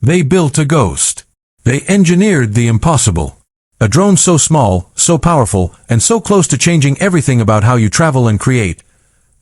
They built a ghost. They engineered the impossible. A drone so small, so powerful, and so close to changing everything about how you travel and create,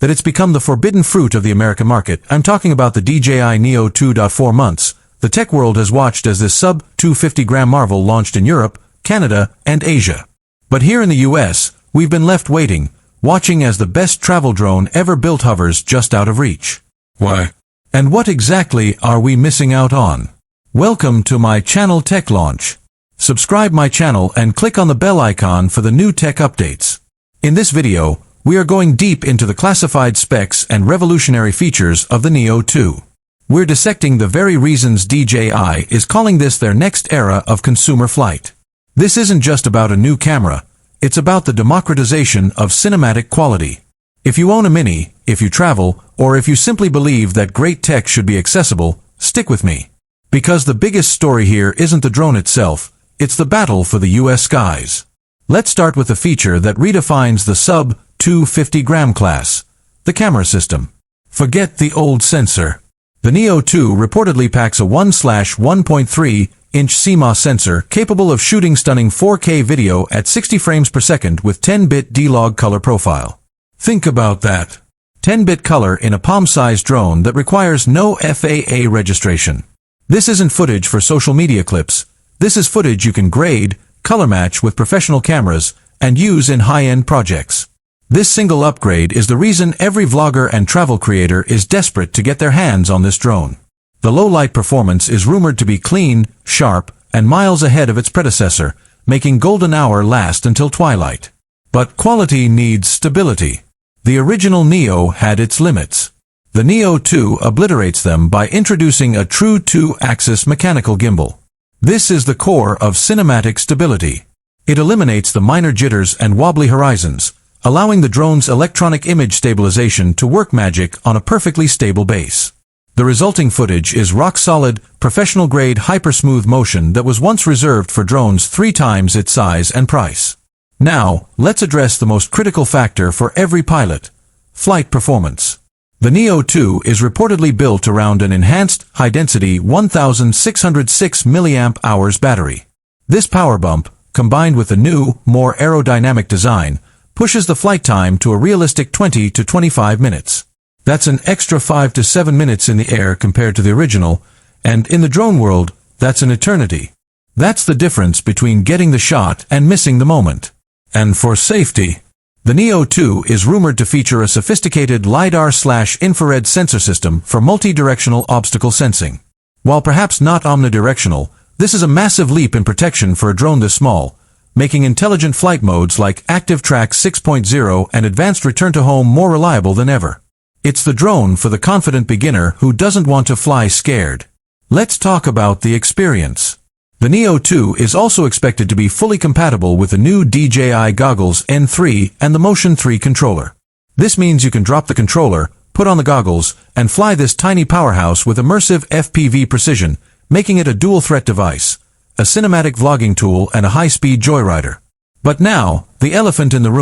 that it's become the forbidden fruit of the American market. I'm talking about the DJI Neo 2.4 months. The tech world has watched as this sub-250-gram marvel launched in Europe, Canada, and Asia. But here in the US, we've been left waiting, watching as the best travel drone ever built hovers just out of reach. Why? And what exactly are we missing out on? Welcome to my channel Tech Launch. Subscribe my channel and click on the bell icon for the new tech updates. In this video, we are going deep into the classified specs and revolutionary features of the Neo 2. We're dissecting the very reasons DJI is calling this their next era of consumer flight. This isn't just about a new camera, it's about the democratization of cinematic quality. If you own a Mini, if you travel, or if you simply believe that great tech should be accessible, stick with me. Because the biggest story here isn't the drone itself, it's the battle for the US skies. Let's start with a feature that redefines the sub-250-gram class, the camera system. Forget the old sensor. The Neo 2 reportedly packs a 1/1.3-inch CMOS sensor capable of shooting stunning 4K video at 60 frames per second with 10-bit D-Log color profile. Think about that. 10-bit color in a palm-sized drone that requires no FAA registration. This isn't footage for social media clips. This is footage you can grade, color match with professional cameras, and use in high-end projects. This single upgrade is the reason every vlogger and travel creator is desperate to get their hands on this drone. The low-light performance is rumored to be clean, sharp, and miles ahead of its predecessor, making golden hour last until twilight. But quality needs stability. The original Neo had its limits. The Neo 2 obliterates them by introducing a true 2-axis mechanical gimbal. This is the core of cinematic stability. It eliminates the minor jitters and wobbly horizons, allowing the drone's electronic image stabilization to work magic on a perfectly stable base. The resulting footage is rock-solid, professional-grade hyper-smooth motion that was once reserved for drones 3 times its size and price. Now, let's address the most critical factor for every pilot: flight performance. The Neo 2 is reportedly built around an enhanced, high-density 1,606 mAh battery. This power bump, combined with a new, more aerodynamic design, pushes the flight time to a realistic 20 to 25 minutes. That's an extra 5 to 7 minutes in the air compared to the original, and in the drone world, that's an eternity. That's the difference between getting the shot and missing the moment. And for safety, the Neo 2 is rumored to feature a sophisticated LiDAR/infrared sensor system for multi-directional obstacle sensing. While perhaps not omnidirectional, this is a massive leap in protection for a drone this small, making intelligent flight modes like Active Track 6.0 and Advanced Return to Home more reliable than ever. It's the drone for the confident beginner who doesn't want to fly scared. Let's talk about the experience. The Neo 2 is also expected to be fully compatible with the new DJI Goggles N3 and the Motion 3 controller. This means you can drop the controller, put on the goggles, and fly this tiny powerhouse with immersive FPV precision, making it a dual-threat device, a cinematic vlogging tool and a high-speed joyrider. But now, the elephant in the room.